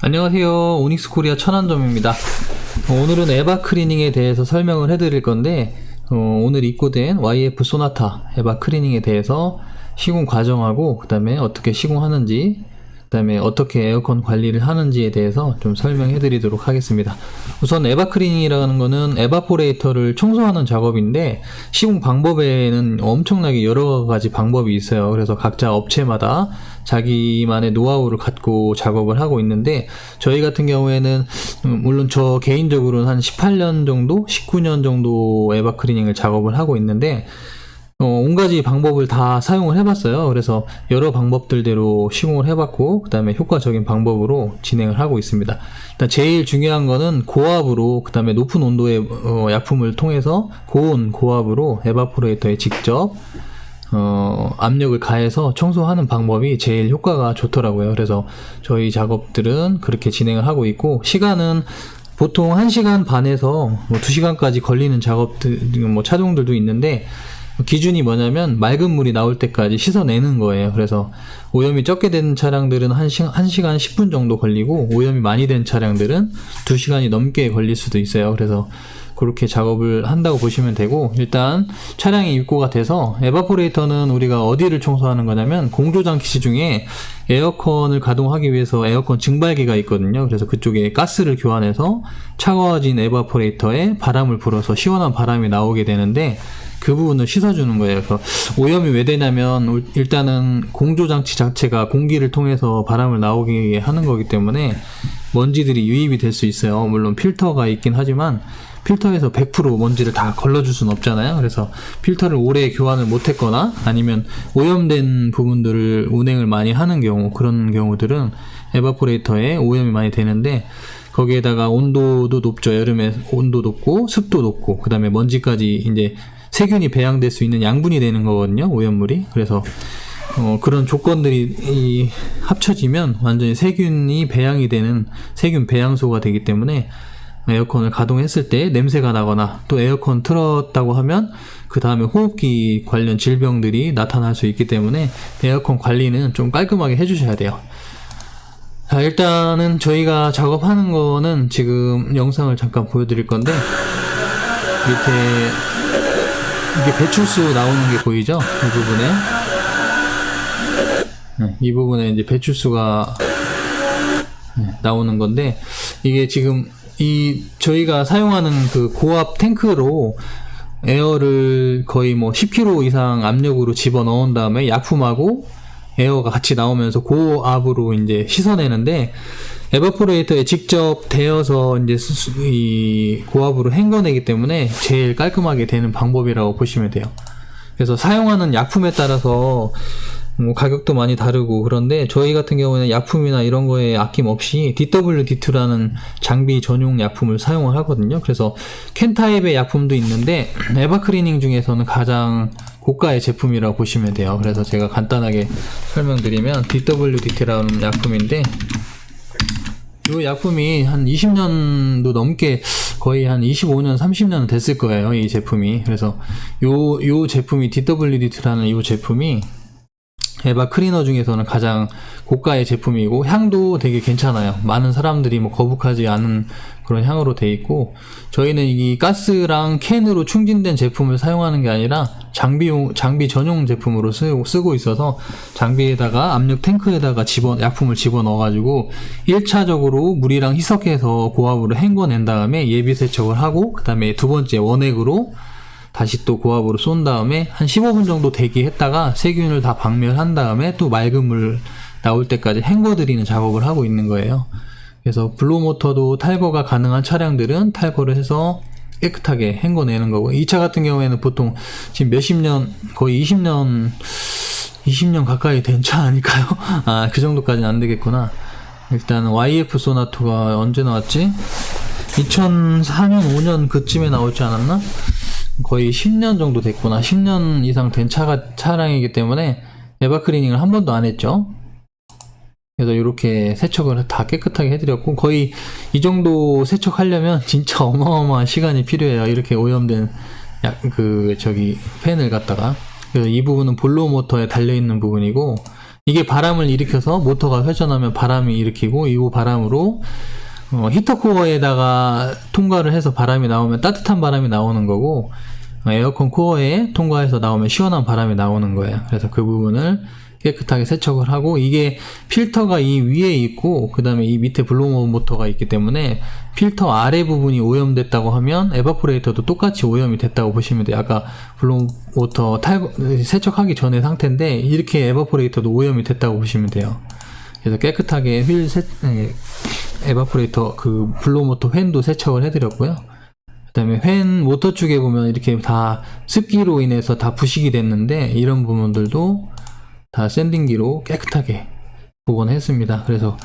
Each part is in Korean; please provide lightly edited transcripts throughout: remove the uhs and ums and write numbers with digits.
안녕하세요. 오닉스 코리아 천안점입니다. 오늘은 에바 클리닝에 대해서 설명을 해드릴 건데 오늘 입고된 YF 소나타 에바 클리닝에 대해서 시공 과정하고 그 다음에 어떻게 시공하는지 그 다음에 어떻게 에어컨 관리를 하는지에 대해서 좀 설명해 드리도록 하겠습니다. 우선 에바 클리닝이라는 거는 에바포레이터를 청소하는 작업인데 시공 방법에는 엄청나게 여러 가지 방법이 있어요. 그래서 각자 업체마다 자기만의 노하우를 갖고 작업을 하고 있는데 저희 같은 경우에는 물론 저 개인적으로는 한 18년 정도 19년 정도 에바 클리닝을 작업을 하고 있는데 온가지 방법을 다 사용을 해봤어요. 그래서 여러 방법들대로 시공을 해봤고 그 다음에 효과적인 방법으로 진행을 하고 있습니다. 일단 제일 중요한 거는 고압으로 그 다음에 높은 온도의 약품을 통해서 고온 고압으로 에바포레이터에 직접 압력을 가해서 청소하는 방법이 제일 효과가 좋더라고요. 그래서 저희 작업들은 그렇게 진행을 하고 있고 시간은 보통 1시간 반에서 2시간까지 걸리는 작업들 차종들도 있는데 기준이 뭐냐면 맑은 물이 나올 때까지 씻어내는 거예요. 그래서 오염이 적게 된 차량들은 1시간 10분 정도 걸리고 오염이 많이 된 차량들은 2시간이 넘게 걸릴 수도 있어요. 그래서 그렇게 작업을 한다고 보시면 되고 일단 차량이 입고가 돼서 에바포레이터는 우리가 어디를 청소하는 거냐면 공조장치 중에 에어컨을 가동하기 위해서 에어컨 증발기가 있거든요. 그래서 그쪽에 가스를 교환해서 차가워진 에바포레이터에 바람을 불어서 시원한 바람이 나오게 되는데 그 부분을 씻어주는 거예요. 그래서 오염이 왜 되냐면 일단은 공조장치 자체가 공기를 통해서 바람을 나오게 하는 거기 때문에 먼지들이 유입이 될 수 있어요. 물론 필터가 있긴 하지만 필터에서 100% 먼지를 다 걸러줄 수는 없잖아요. 그래서 필터를 오래 교환을 못했거나 아니면 오염된 부분들을 운행을 많이 하는 경우 그런 경우들은 에바포레이터에 오염이 많이 되는데 거기에다가 온도도 높죠. 여름에 온도 높고 습도 높고 그 다음에 먼지까지 이제 세균이 배양될 수 있는 양분이 되는 거거든요. 오염물이. 그래서 그런 조건들이 합쳐지면 완전히 세균이 배양이 되는 세균 배양소가 되기 때문에 에어컨을 가동했을 때 냄새가 나거나 또 에어컨 틀었다고 하면 그 다음에 호흡기 관련 질병들이 나타날 수 있기 때문에 에어컨 관리는 좀 깔끔하게 해주셔야 돼요. 자, 일단은 저희가 작업하는 거는 지금 영상을 잠깐 보여드릴 건데 밑에 이게 배출수 나오는 게 보이죠? 이 부분에 이 부분에 이제 배출수가 나오는 건데 이게 지금 저희가 사용하는 그 고압 탱크로 에어를 거의 10kg 이상 압력으로 집어 넣은 다음에 약품하고 에어가 같이 나오면서 고압으로 이제 씻어내는데 에바포레이터에 직접 데워서 이제 이 고압으로 헹궈내기 때문에 제일 깔끔하게 되는 방법이라고 보시면 돼요. 그래서 사용하는 약품에 따라서 가격도 많이 다르고 그런데 저희 같은 경우에는 약품이나 이런 거에 아낌없이 DWD2라는 장비 전용 약품을 사용을 하거든요. 그래서 캔 타입의 약품도 있는데 에바 클리닝 중에서는 가장 고가의 제품이라고 보시면 돼요. 그래서 제가 간단하게 설명드리면 DWD2라는 약품인데 이 약품이 한 20년도 넘게 거의 한 25년, 30년 됐을 거예요. 이 제품이. 그래서 요 제품이 DWD2라는 이 제품이 에바 클리너 중에서는 가장 고가의 제품이고 향도 되게 괜찮아요. 많은 사람들이 거북하지 않은 그런 향으로 돼 있고 저희는 이 가스랑 캔으로 충진된 제품을 사용하는 게 아니라 장비 전용 제품으로 쓰고 있어서 장비에다가 압력 탱크에다가 약품을 집어넣어 가지고 1차적으로 물이랑 희석해서 고압으로 헹궈낸 다음에 예비 세척을 하고 그 다음에 두 번째 원액으로 다시 또 고압으로 쏜 다음에 한 15분 정도 대기했다가 세균을 다 박멸한 다음에 또 맑은 물 나올 때까지 헹궈드리는 작업을 하고 있는 거예요. 그래서 블로모터도 탈거가 가능한 차량들은 탈거를 해서 깨끗하게 헹궈내는 거고 이 차 같은 경우에는 보통 지금 몇십 년 거의 20년 가까이 된 차 아닐까요? 아, 그 정도까지는 안 되겠구나. 일단 YF 소나타가 언제 나왔지? 2004년 5년 그쯤에 나오지 않았나? 거의 10년 정도 됐구나. 10년 이상 된 차량이기 때문에 에바 클리닝을 한 번도 안 했죠. 그래서 이렇게 세척을 다 깨끗하게 해드렸고 거의 이 정도 세척하려면 진짜 어마어마한 시간이 필요해요. 이렇게 오염된 팬을 갖다가. 그래서 이 부분은 볼로 모터에 달려있는 부분이고 이게 바람을 일으켜서 모터가 회전하면 바람이 일으키고 이 바람으로 히터 코어에다가 통과를 해서 바람이 나오면 따뜻한 바람이 나오는 거고, 에어컨 코어에 통과해서 나오면 시원한 바람이 나오는 거예요. 그래서 그 부분을 깨끗하게 세척을 하고, 이게 필터가 이 위에 있고 그 다음에 이 밑에 블로우 모터가 있기 때문에 필터 아래 부분이 오염됐다고 하면 에바포레이터도 똑같이 오염이 됐다고 보시면 돼요. 아까 블로우 모터 세척하기 전의 상태인데 이렇게 에바포레이터도 오염이 됐다고 보시면 돼요. 그래서 깨끗하게 에바포레이터 그 블로우 모터 팬도 세척을 해드렸고요. 그 다음에 팬 모터 쪽에 보면 이렇게 다 습기로 인해서 다 부식이 됐는데 이런 부분들도 다 샌딩기로 깨끗하게 복원했습니다. 그래서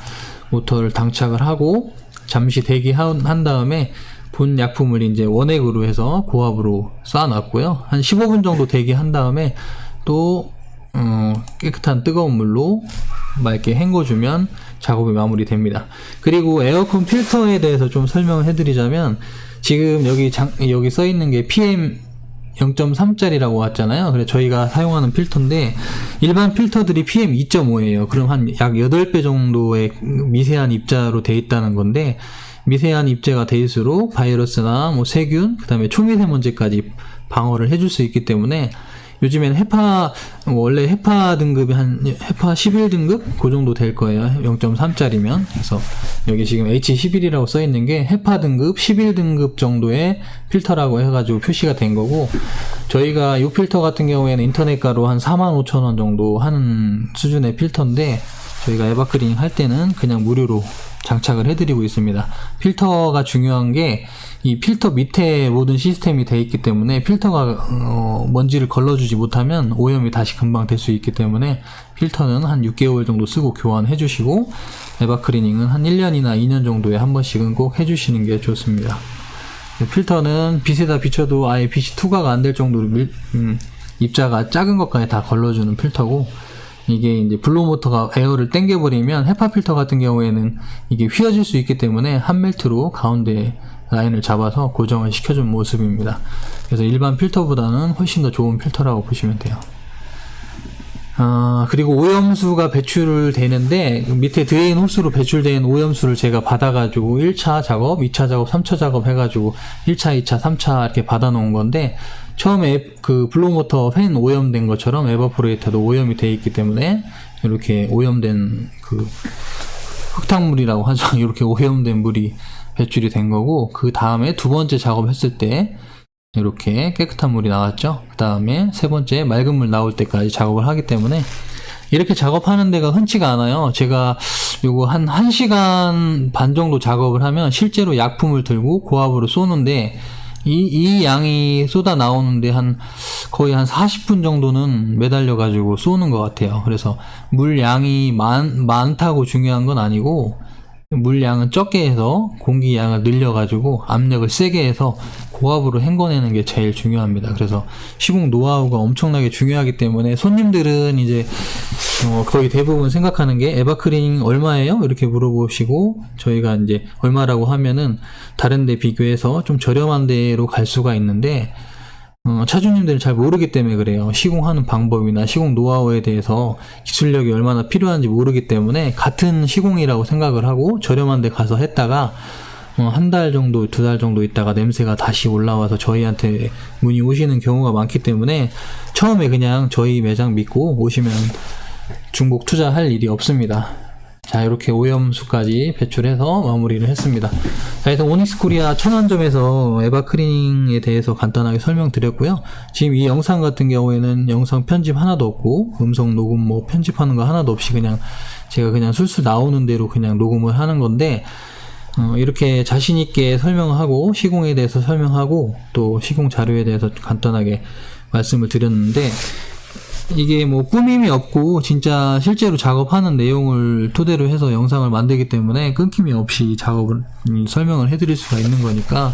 모터를 장착을 하고 잠시 대기한 다음에 본 약품을 이제 원액으로 해서 고압으로 쏴놨고요. 한 15분 정도 대기한 다음에 또 깨끗한 뜨거운 물로 맑게 헹궈주면 작업이 마무리됩니다. 그리고 에어컨 필터에 대해서 좀 설명을 해드리자면, 지금 여기 써있는 게 PM 0.3짜리라고 왔잖아요. 그래서 저희가 사용하는 필터인데 일반 필터들이 PM 2.5예요. 그럼 한 약 8배 정도의 미세한 입자로 돼 있다는 건데, 미세한 입자가 돼있을수록 바이러스나 뭐 세균, 그 다음에 초미세먼지까지 방어를 해줄 수 있기 때문에 요즘에는 헤파, 원래 헤파 등급이 한 헤파 11등급? 그 정도 될 거예요. 0.3짜리면. 그래서 여기 지금 H11이라고 써 있는 게 헤파 등급 11등급 정도의 필터라고 해가지고 표시가 된 거고, 저희가 이 필터 같은 경우에는 인터넷가로 한 45,000원 정도 하는 수준의 필터인데, 저희가 에바클리닝 할 때는 그냥 무료로 장착을 해드리고 있습니다. 필터가 중요한 게 이 필터 밑에 모든 시스템이 되어 있기 때문에 필터가 먼지를 걸러주지 못하면 오염이 다시 금방 될 수 있기 때문에 필터는 한 6개월 정도 쓰고 교환해 주시고, 에바클리닝은 한 1년이나 2년 정도에 한 번씩은 꼭 해주시는 게 좋습니다. 필터는 빛에다 비춰도 아예 빛이 투과가 안 될 정도로 입자가 작은 것까지 다 걸러주는 필터고, 이게 이제 블로우 모터가 에어를 당겨버리면 헤파 필터 같은 경우에는 이게 휘어질 수 있기 때문에 한 멜트로 가운데 라인을 잡아서 고정을 시켜준 모습입니다. 그래서 일반 필터보다는 훨씬 더 좋은 필터라고 보시면 돼요. 그리고 오염수가 배출되는데 밑에 드레인 호스로 배출된 오염수를 제가 받아가지고 1차 작업, 2차 작업, 3차 작업 해가지고 1차, 2차, 3차 이렇게 받아 놓은 건데, 처음에 그 블로우 모터 팬 오염된 것처럼 에바포레이터도 오염이 되어 있기 때문에 이렇게 오염된 그 흙탕물이라고 하죠. 이렇게 오염된 물이 배출이 된 거고, 그 다음에 두 번째 작업했을 때 이렇게 깨끗한 물이 나왔죠. 그 다음에 세 번째 맑은 물 나올 때까지 작업을 하기 때문에 이렇게 작업하는 데가 흔치가 않아요. 제가 요거 한 1시간 반 정도 작업을 하면 실제로 약품을 들고 고압으로 쏘는데, 이 양이 쏟아 나오는데 거의 한 40분 정도는 매달려 가지고 쏘는 것 같아요. 그래서 물 양이 많다고 중요한 건 아니고, 물 양은 적게 해서 공기 양을 늘려 가지고 압력을 세게 해서 고압으로 헹궈내는 게 제일 중요합니다. 그래서 시공 노하우가 엄청나게 중요하기 때문에 손님들은 이제 거의 대부분 생각하는 게 에바클리닝 얼마예요? 이렇게 물어보시고, 저희가 이제 얼마라고 하면은 다른 데 비교해서 좀 저렴한 데로 갈 수가 있는데, 차주님들은 잘 모르기 때문에 그래요. 시공하는 방법이나 시공 노하우에 대해서 기술력이 얼마나 필요한지 모르기 때문에 같은 시공이라고 생각을 하고 저렴한 데 가서 했다가 한 달 정도, 2달 정도 있다가 냄새가 다시 올라와서 저희한테 문의 오시는 경우가 많기 때문에 처음에 그냥 저희 매장 믿고 오시면 중복 투자할 일이 없습니다. 자, 이렇게 오염수까지 배출해서 마무리를 했습니다. 자, 일단 오닉스 코리아 천안점에서 에바클리닝에 대해서 간단하게 설명드렸고요. 지금 이 영상 같은 경우에는 영상 편집 하나도 없고 음성 녹음 뭐 편집하는 거 하나도 없이 그냥 제가 그냥 술술 나오는 대로 그냥 녹음을 하는 건데, 이렇게 자신있게 설명하고 시공에 대해서 설명하고 또 시공 자료에 대해서 간단하게 말씀을 드렸는데, 이게 뭐 꾸밈이 없고 진짜 실제로 작업하는 내용을 토대로 해서 영상을 만들기 때문에 끊김이 없이 작업을 설명을 해드릴 수가 있는 거니까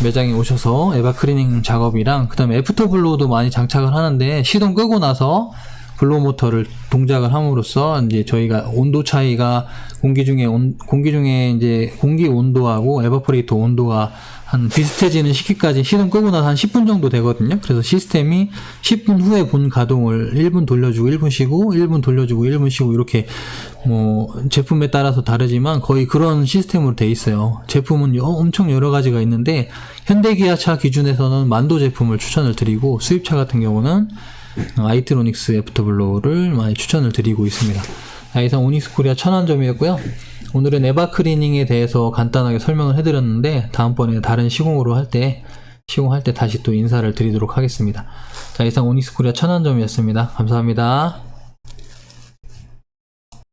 매장에 오셔서 에바클리닝 작업이랑 그 다음에 애프터블로우도 많이 장착을 하는데, 시동 끄고 나서 블로우 모터를 동작을 함으로써 이제 저희가 온도 차이가 공기 중에 이제 공기 온도하고 에바포레이터 온도가 한 비슷해지는 시기까지 시동 끄고 나서 한 10분 정도 되거든요. 그래서 시스템이 10분 후에 본 가동을 1분 돌려주고 1분 쉬고 1분 돌려주고 1분 쉬고 이렇게 뭐 제품에 따라서 다르지만 거의 그런 시스템으로 돼 있어요. 제품은 엄청 여러 가지가 있는데 현대기아차 기준에서는 만도 제품을 추천을 드리고 수입차 같은 경우는 아이트로닉스 애프터블로우를 많이 추천을 드리고 있습니다. 이상 오닉스코리아 천안점이었고요. 오늘은 에바 클리닝에 대해서 간단하게 설명을 해드렸는데 다음번에 다른 시공할 때 다시 또 인사를 드리도록 하겠습니다. 자, 이상 오닉스코리아 천안점이었습니다. 감사합니다.